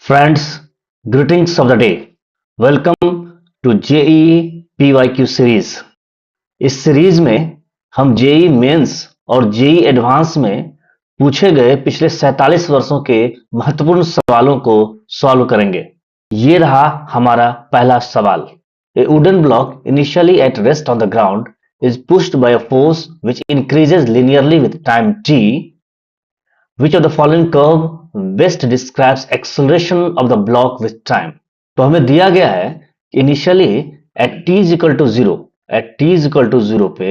Friends, greetings of the day. Welcome to JEE PYQ series. इस series में हम JEE mains और JEE advance में पूछे गए पिछले 47 वर्षों के महत्वपूर्ण सवालों को सॉल्व करेंगे। ये रहा हमारा पहला सवाल। A wooden block initially at rest on the ground is pushed by a force which increases linearly with time t. Which of the following curve best describes acceleration of the block with time? तो हमें दिया गया है कि initially at t is equal to zero, at t is equal to zero पे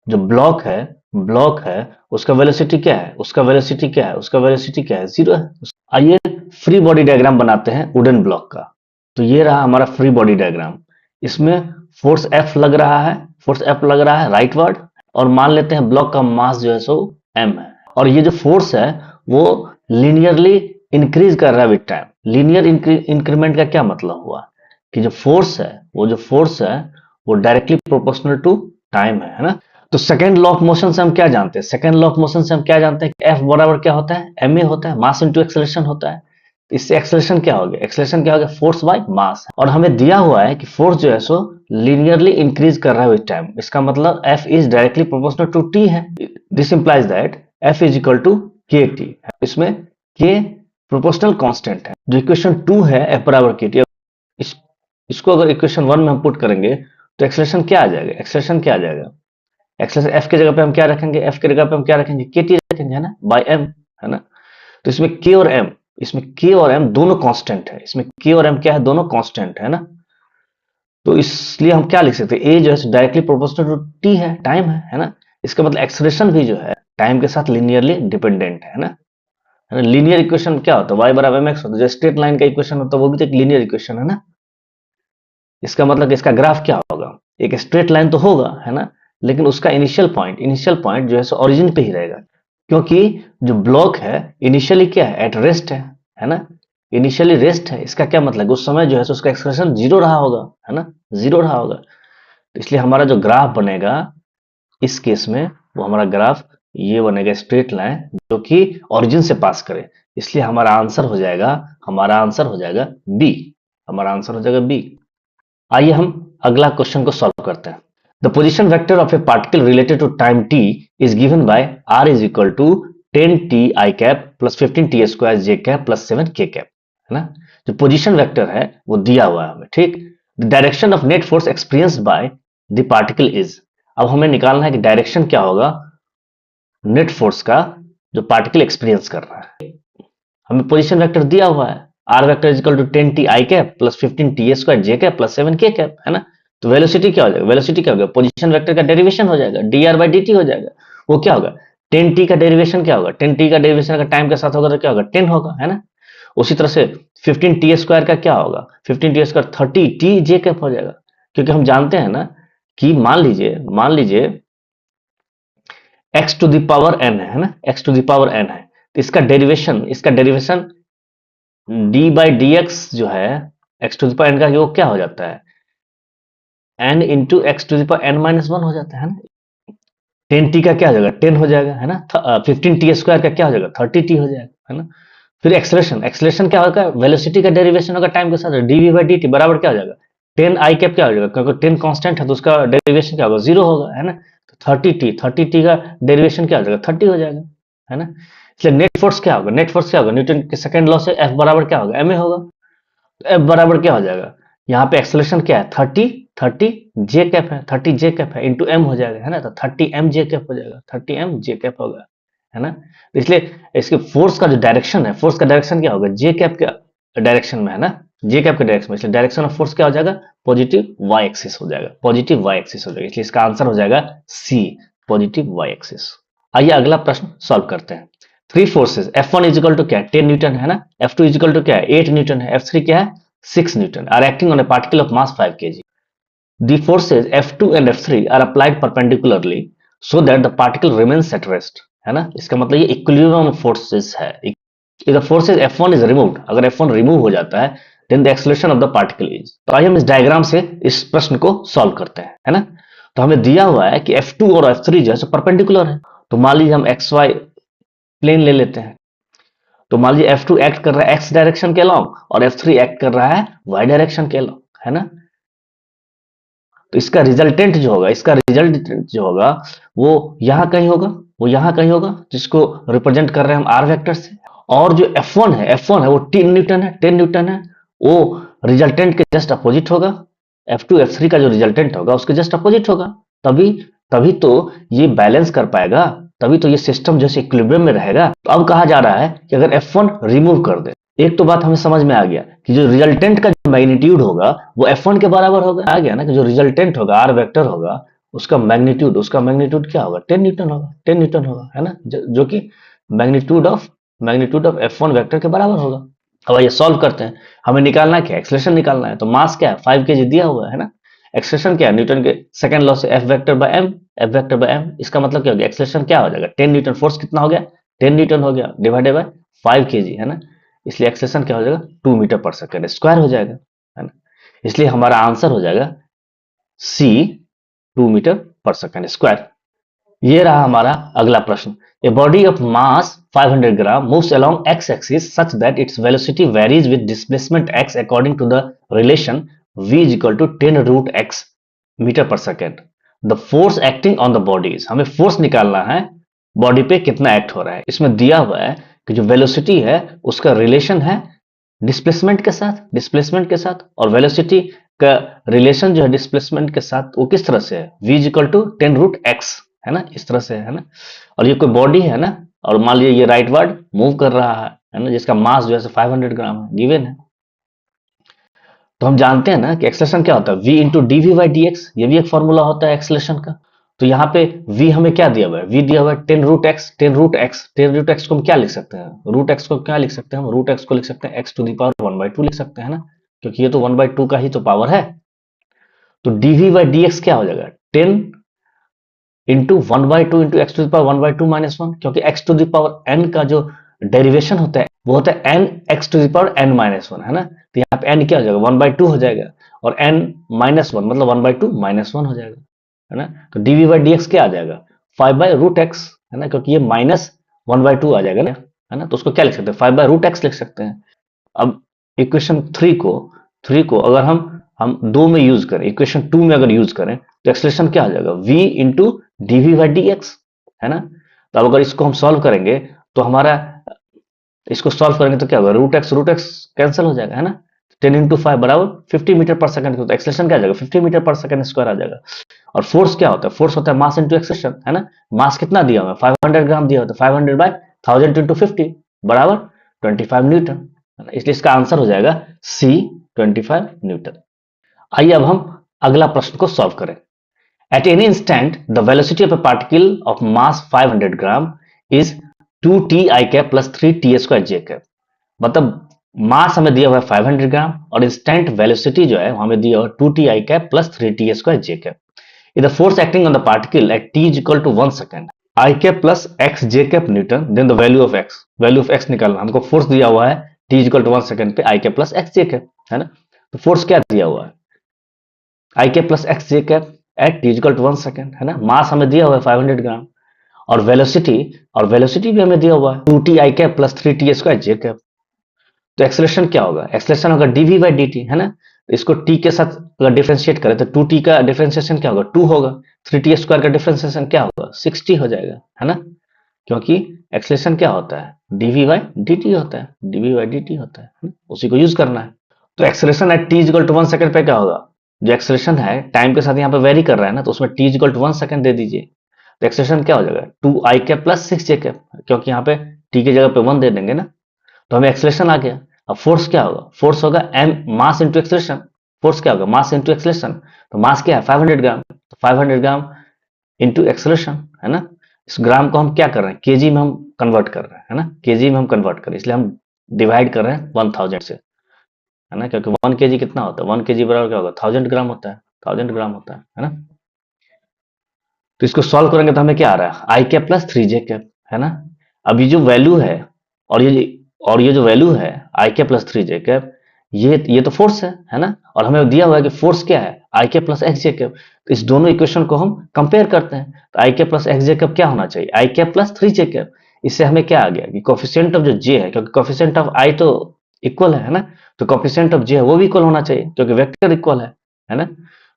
जो block है उसका वेलोसिटी क्या है, उसका वेलोसिटी क्या है, उसका वेलोसिटी क्या है, जीरो है। आइए फ्री बॉडी डायग्राम बनाते हैं वुडन ब्लॉक का। तो ये रहा हमारा फ्री बॉडी डायग्राम। इसमें फोर्स F लग रहा है, फोर्स F लग रहा है राइटवर्ड, और मान लेते हैं ब्लॉक का मास जो है सो m है, और ये जो फोर्स है वो लीनियरली इंक्रीज कर रहा है विद टाइम। लीनियर इंक्रीमेंट का क्या मतलब हुआ कि जो फोर्स है वो डायरेक्टली प्रोपोर्शनल टू टाइम है ना। तो सेकंड लॉ ऑफ मोशन से हम क्या जानते हैं, कि F बराबर क्या होता है, ma होता है, मास इनटू एक्सेलरेशन होता है। इससे एक्सेलरेशन क्या हो गया, फोर्स बाय मास। और हमें दिया हुआ है कि फोर्स जो है सो लीनियरली इंक्रीज कर रहा है विद टाइम। इसका मतलब F is directly proportional to t है। This implies that F is equal to kt। इसमें k प्रोपोर्शनल कांस्टेंट है। जो इक्वेशन 2 है F बराबर kt, इसको अगर इक्वेशन 1 में हम पुट करेंगे तो एक्सेलरेशन क्या आ जाएगा, एक्सेलरेशन F की जगह पे हम क्या रखेंगे, kt रखेंगे, है ना, बाय m, है ना। तो इसमें k और m दोनों कांस्टेंट है, इसमें k और m क्या है, दोनों कांस्टेंट है ना। तो इसलिए हम क्या लिख सकते हैं, a जो है डायरेक्टली प्रोपोर्शनल टू t है, टाइम है ना। इसका मतलब एक्सेलरेशन भी जो है टाइम के साथ लीनियरली डिपेंडेंट है ना। लीनियर इक्वेशन क्या होता है, y बराबर mx होता है। जो स्ट्रेट लाइन का इक्वेशन होता है वो भी तो एक लीनियर इक्वेशन है ना। इसका मतलब इसका ग्राफ क्या होगा, एक स्ट्रेट लाइन तो होगा, है ना, लेकिन उसका इनिशियल पॉइंट जो है ओरिजिन पे ही रहेगा, क्योंकि जो ब्लॉक है इनिशियली क्या है, एट रेस्ट है ना, इनिशियली रेस्ट है। इसका क्या मतलब, उस समय जो है उसका एक्सप्रेशन जीरो रहा होगा, है ना, जीरो रहा होगा। तो इसलिए हमारा जो ग्राफ बनेगा इस केस में, वो हमारा ग्राफ ये बनेगा स्ट्रेट लाइन जो कि ओरिजिन से पास करे। इसलिए हमारा आंसर हो जाएगा बी, बी। आइए हम अगला क्वेश्चन को सॉल्व करते हैं। The position vector of a particle related to time t is given by r is equal to 10t i cap plus 15t square j cap plus 7k cap, है ना। जो position vector है वो दिया हुआ है हमें, ठीक। The direction of net force experienced by the particle is. अब हमें निकालना है कि डायरेक्शन क्या होगा नेट फोर्स का जो पार्टिकल एक्सपीरियंस कर रहा है। हमें पोजीशन वेक्टर दिया हुआ है, r vector is equal to 10t i cap plus 15t square j cap plus 7k cap, है ना। तो वेलोसिटी क्या हो जाएगा, पोजीशन वेक्टर का डेरिवेशन हो जाएगा, dr बाई dt हो जाएगा। वो क्या होगा, 10t का डेरिवेशन क्या होगा, 10t का डेरिवेशन अगर टाइम के साथ होगा तो क्या होगा, 10 होगा, है ना। उसी तरह से 15t स्क्वायर का क्या होगा, 15t square 30t j cap हो जाएगा, क्योंकि हम जानते हैं ना कि मान लीजिए x to the power n है ना, x to the power n है। तो इसका derivation d by d x जो है x to the power n का, वो क्या हो जाता है, n into x to the power n minus 1 हो जाता है ना। 10t का क्या हो जाएगा, 10 हो जाएगा, है ना। 15t स्क्वायर का क्या हो जाएगा, 30t हो जाएगा, है ना। फिर एक्सलेशन क्या होगा, वेलोसिटी का डेरिवेशन होगा टाइम के साथ, dv बाई dt बराबर क्या हो जाएगा, 10 i कैप क्या हो जाएगा, क्योंकि 10 कांस्टेंट है तो उसका डेरिवेशन क्या होगा, जीरो होगा, है ना। तो 30t का डेरिवेशन क्या हो जाएगा, 30 हो जाएगा, है ना। इसलिए नेट फोर्स क्या होगा, न्यूटन के सेकंड लॉ से F बराबर क्या होगा, ma होगा। तो F बराबर क्या हो जाएगा, यहाँ पे एक्सेलरेशन क्या है, 30 जे कैप है इंटू m हो जाएगा, है ना। तो 30 m जे कैप हो जाएगा, 30 m जे कैप होगा, है ना। तो इसलिए इसके फोर्स का जो डायरेक्शन है, फोर्स का डायरेक्शन क्या होगा, जे कैप के डायरेक्शन में, है ना, जे कैप के डायरेक्शन में। इसलिए डायरेक्शन ऑफ फोर्स क्या हो जाएगा, पॉजिटिव वाई एक्सिस हो जाएगा, इसलिए इसका आंसर हो जाएगा सी, पॉजिटिव वाई एक्सिस। आइए अगला प्रश्न सॉल्व करते हैं। Three forces F1 is equal to क्या है, 10 न्यूटन, है ना। F2 इज इक्वल टू क्या है, 8 न्यूटन है। F3 क्या है, 6 newton, are acting on a particle of mass 5 kg. The forces F2 and F3 are applied perpendicularly so that the particle remains at rest, है ना। इसका मतलब ये इक्विलिब्रियम फोर्सेस है। If the forces F1 is removed, अगर F1 remove हो जाता है, then the acceleration of the particle is। तो आइए हम इस डायग्राम से इस प्रश्न को सॉल्व करते हैं, है ना। तो हमें दिया हुआ है कि F2 और F3 जो है परपेंडिकुलर है। तो मान लीजिए हम XY प्लेन ले लेते हैं। तो मान लीजिए F2 एक्ट कर रहा है x डायरेक्शन के अलॉन्ग और F3 एक्ट कर रहा है y डायरेक्शन के अलॉन्ग, है ना। तो इसका रिजल्टेंट जो होगा, इसका रिजल्ट जो होगा वो यहां कहीं होगा, वो यहां कहीं होगा, जिसको रिप्रेजेंट कर रहे हैं हम आर वेक्टर से। और जो F1 है वो 10 न्यूटन है, 10 न्यूटन है, वो रिजल्टेंट के जस्ट अपोजिट होगा। F2 F3 का जो रिजल्टेंट होगा उसके जस्ट अपोजिट होगा। तभी तभी तो ये बैलेंस कर पाएगा, तभी तो ये सिस्टम जैसे इक्विलिब्रियम में रहेगा। तो अब कहा जा रहा है कि अगर F1 रिमूव कर दे, एक तो बात हमें समझ में आ गया कि जो रिजल्टेंट का जो मैग्नीट्यूड होगा वो F1 के बराबर होगा। आ गया ना कि जो रिजल्टेंट होगा आर वेक्टर होगा, उसका मैग्नीट्यूड क्या होगा, 10 न्यूटन होगा, 10 न्यूटन होगा, है ना, जो कि मैग्नीट्यूड ऑफ F1 वेक्टर के बराबर होगा। अब ये सॉल्व करते हैं, हमें निकालना क्या है, एक्सलेशन निकालना है। तो मास क्या है, 5 kg दिया हुआ है ना। एक्सलेशन क्या है, न्यूटन के सेकंड लॉ से F वेक्टर बाय m, इसका मतलब क्या हो गया, एक्सलेशन क्या हो जाएगा, 10 न्यूटन। फोर्स कितना हो गया, 10 न्यूटन हो गया, डिवाइडेड बाय 5 kg, है ना। इसलिए एक्सलेशन क्या हो जाएगा, 2 मीटर पर सेकंड स्क्वायर हो जाएगा, है ना। इसलिए हमारा आंसर हो जाएगा C, 2 मीटर पर सेकंड स्क्वायर। ये रहा हमारा अगला प्रश्न। A body of mass 500 gram moves along x axis such that its velocity varies with displacement x according to the relation v is equal to 10 root x metre पर second. The force acting on the bodies, हमें force निकालना है, body पे कितना act हो रहा है। इसमें दिया हुआ है कि जो वेलोसिटी है उसका रिलेशन है डिस्प्लेसमेंट के साथ, और वेलोसिटी का रिलेशन जो है डिस्प्लेसमेंट के साथ वो किस तरह से है, v equal to 10 root x, है ना, इस तरह से है ना। और ये कोई बॉडी है ना, और मान लीजिए ये राइट वर्ड मूव कर रहा है ना, जिसका मास जो है 500 ग्राम है, गिवन है। तो हम जानते हैं ना कि एक्सलेशन क्या होता है, v into d v by d x, ये भी एक फॉर्मूला होता है एक्सलेशन का। तो यहाँ पे v हमें क्या दिया हुआ है, v दिया हुआ है 10 रूट एक्स, 10 रूट एक्स को हम क्या लिख सकते हैं, रूट एक्स को क्या लिख सकते हैं, हम रूट एक्स को लिख सकते हैं x टू दी पावर 1/2 लिख सकते हैं ना, क्योंकि ये तो 1/2 का ही तो पावर है। तो dv बाई डी एक्स क्या हो जाएगा, 10 into 1/2 into x to the power 1/2 -1, क्योंकि x to the power n का जो डेरिवेशन होता है वो होता है n x to the power n -1, है ना। तो यहाँ पे n क्या हो जाएगा, 1/2 हो जाएगा, और n -1 मतलब 1/2 -1 हो जाएगा, है ना। तो dv बाई डी एक्स क्या आ जाएगा, 5/√x, है ना, क्योंकि ये -1/2 आ जाएगा ना, है ना। तो उसको क्या लिख सकते हैं, 5/√x लिख सकते हैं। अब इक्वेशन 3 को अगर हम 2 में यूज करें, इक्वेशन 2 में अगर यूज करें तो एक्सलेशन क्या हो जाएगा, v into d v by d x, है ना। तो अब अगर इसको हम सॉल्व करेंगे तो हमारा, इसको सॉल्व करेंगे तो क्या होगा, रूट एक्स कैंसिल हो जाएगा, है ना। 10 इंटू 5 बराबर 50 मीटर पर सेकंड, तो एक्सलेशन क्या आ जाएगा, 50 मीटर पर सेकंड स्क्वायर आ जाएगा। और फोर्स क्या होता है, फोर्स होता है मास इंटू एक्सलेशन, है ना। मास कितना दिया हुआ है, 500 ग्राम दिया होता है, 500 बाय 1000 इंटू 50 बराबर 25 न्यूटन, है ना। इसलिए इसका आंसर हो जाएगा सी, 25 न्यूटन। आइए अब हम अगला प्रश्न को सॉल्व करें। At any instant, the velocity of a particle of mass 500 gram is 2t I cap plus 3t square j cap। मतलब मास हमें दिया हुआ है 500 ग्राम और इंस्टेंट वेलोसिटी जो है हमें दिया हुआ है 2t I cap plus 3t square j cap। If the force acting on the particle at t is equal to 1 second, I cap plus x j cap Newton, then the value of x निकालना। हमको force दिया हुआ है t is equal to 1 second पे I cap plus x j cap, है ना। तो force क्या दिया हुआ है, i k plus x j cap at t equal to 1 second, है ना। मास हमें दिया हुआ है 500 ग्राम, और वेलोसिटी भी हमें दिया हुआ है 2t आई कैप प्लस 3t स्क्वायर जे कैप। तो एक्सेलरेशन क्या होगा, एक्सेलरेशन होगा dv बाई dt, है ना। तो इसको t के साथ अगर डिफरेंशिएट करें तो 2t का डिफरेंशिएशन क्या होगा, 2 होगा, 3t स्क्वायर का डिफरेंशिएशन क्या होगा, 60 हो जाएगा, है ना। क्योंकि एक्सेलरेशन क्या होता है, dv बाई dt होता है, dv बाई dt होता है, उसी को यूज करना है। तो acceleration at t equal to 1 second पे क्या होगा, जो एक्सेलरेशन है टाइम के साथ यहाँ पे वेरी कर रहा है ना, तो उसमें t इक्वल टू 1 सेकंड दे दीजिए। तो एक्सेलरेशन क्या हो जाएगा, 2 आई कैप प्लस 6 जे कैप, क्योंकि यहाँ पे t की जगह पे 1 दे देंगे ना, तो हमें एक्सेलरेशन आ गया। अब फोर्स क्या होगा, फोर्स होगा m mass into acceleration. Force क्या होगा, मास इंटू एक्सेलरेशन। तो मास क्या है 500 ग्राम, तो 500 ग्राम इंटू एक्सेलरेशन, है ना। इस ग्राम को हम क्या कर रहे हैं, केजी में हम कन्वर्ट कर रहे हैं, है ना, केजी में हम कन्वर्ट कर रहे हैं, इसलिए हम डिवाइड कर रहे हैं 1000 से, है ना, क्योंकि 1 केजी कितना होता है, 1 केजी बराबर क्या होगा, 1000 ग्राम होता है, 1000 ग्राम होता है ना। तो इसको सॉल्व करेंगे तो हमें क्या आ रहा है, आई कैप प्लस 3 जे कैप, है ना। अब ये जो वैल्यू है, और ये जो वैल्यू है आई कैप प्लस 3 जे कैप, ये तो फोर्स है ना। और हमें दिया हुआ है कि फोर्स क्या है, आई cap plus x j cap. तो इस दोनों इक्वेशन को हम कंपेयर करते हैं, तो आई cap plus x j cap क्या होना चाहिए, आई कैप प्लस 3 जे कैप। इससे हमें क्या आ गया कि कोफिशिएंट ऑफ जो जे है, क्योंकि कोफिशिएंट ऑफ आई तो इक्वल है ना, तो कोफिशिएंट ऑफ जे है वो भी इक्वल होना चाहिए क्योंकि वेक्टर इक्वल है ना।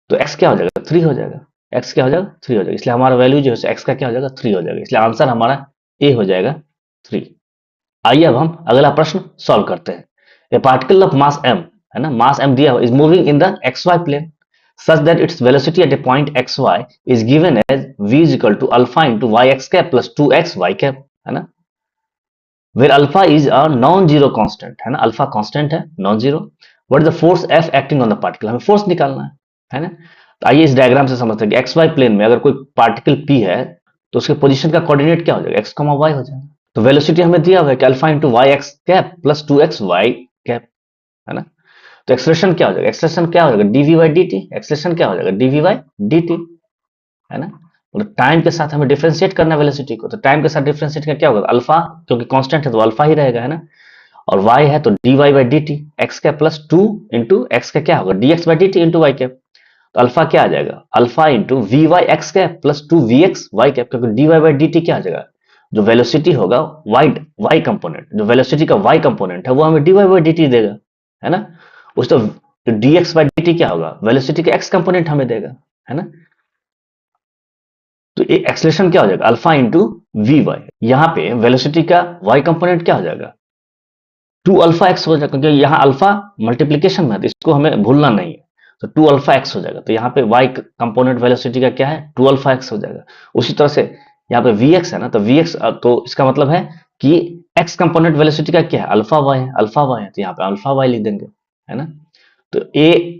तो एक्स क्या हो जाएगा, 3 हो जाएगा। एक्स क्या हो जाएगा, 3 हो जाएगा, इसलिए हमारा वैल्यू जो है एक्स का क्या हो जाएगा, 3 हो जाएगा, इसलिए आंसर हमारा ए हो जाएगा 3। आइए अब हम अगला प्रश्न सॉल्व करते हैं। A particle of mass m, है ना, मास m दिया हुआ, is moving in the xy plane such that its velocity at a point xy is given as v is equal to alpha into yx cap plus 2x y cap, है ना, where alpha is a non-zero constant, है ना, alpha constant है, non zero. What is the force F acting on the particle, हमें force निकालना है ना। तो आइए इस डायग्राम से समझते हैं कि एक्स वाई प्लेन में अगर कोई पार्टिकल P है तो उसके पोजीशन का कोऑर्डिनेट क्या हो जाएगा, एक्स कॉमा वाई हो जाएगा। तो वेलोसिटी हमें दिया हुआ है कि alpha into y x cap plus 2x y cap, है ना। तो एक्सलेशन क्या हो जाएगा, एक्सलेशन क्या हो जाएगा, d v by d t, acceleration क्या हो जाएगा, डीवी बाई डी टी, है ना। मतलब टाइम के साथ हमें डिफरेंशिएट करना है वेलोसिटी को, तो टाइम के साथ डिफरेंशिएट का क्या होगा, अल्फा क्योंकि कांस्टेंट है तो अल्फा ही रहेगा, है ना। और y है तो dy by d t, x का प्लस 2 इंटू एक्स का क्या होगा, dx by d t into y cap. तो अल्फा क्या आ जाएगा, alpha into v y x cap plus 2 v x y cap, क्योंकि dy बाई डी टी क्या आ जाएगा, जो वेलोसिटी होगा वाई कंपोनेंट, जो वेलोसिटी का वाई कंपोनेंट है वो हमें dy बाई डी टी देगा, है ना। उस तो dx बाई डी टी क्या होगा, वेलोसिटी का एक्स कंपोनेंट हमें देगा, है ना। तो ये एक्सलेशन क्या हो जाएगा, अल्फा इंटू वी वाई, यहाँ पे वेलोसिटी का वाई कंपोनेंट क्या हो जाएगा, 2 अल्फा एक्स हो जाएगा, क्योंकि यहाँ अल्फा मल्टीप्लीकेशन में है तो इसको हमें भूलना नहीं है। तो 2 अल्फा एक्स हो जाएगा, तो यहाँ पे वाई कंपोनेंट वेलोसिटी का क्या है, 2 अल्फा एक्स हो जाएगा। उसी तरह से यहाँ पे वी एक्स है ना, तो वी एक्स, तो इसका मतलब है कि एक्स कंपोनेंट वेलोसिटी का क्या है, अल्फा वाई है, अल्फा वाई है, तो यहाँ पे अल्फा वाई लिख देंगे, है ना। तो ए,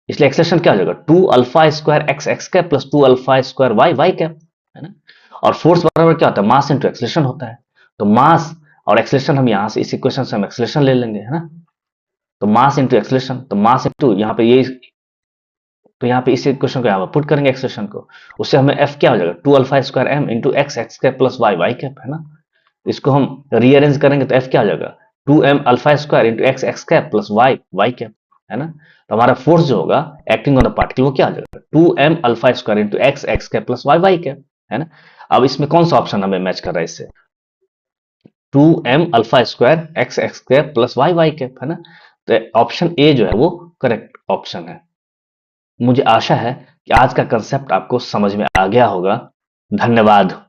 इसलिए एक्सलेशन क्या हो जाएगा, 2 alpha square x x cap plus 2 alpha square y y cap, है ना। और फोर्स बराबर क्या होता है, मास इंटू एक्सलेशन होता है। तो मास और एक्सलेशन हम यहाँ से इस इक्वेशन से हम एक्सलेशन ले लेंगे, है ना। तो मास इंटू एक्सलेशन, तो मास इंटू यहाँ पे ये, तो यहाँ पे इस इक्वेशन को यहाँ पे पुट करेंगे एक्सलेशन को, उससे हमें एफ क्या हो जाएगा, 2 alpha square m into x x cap plus y y cap, है ना। इसको हम रीअरेंज करेंगे तो एफ क्या हो जाएगा, 2m alpha square into x x cap plus y y cap, है ना। तो हमारा फोर्स जो होगा एक्टिंग ऑन द पार्टिकल वो क्या आ जाएगा, 2m alpha square into x x cap plus y y cap, है ना। अब इसमें कौन सा ऑप्शन हमें मैच कर रहा है इससे, 2m alpha square x x cap plus y y cap, है ना। तो ऑप्शन ए जो है वो करेक्ट ऑप्शन है। मुझे आशा है कि आज का कंसेप्ट आपको समझ में आ गया होगा। धन्यवाद।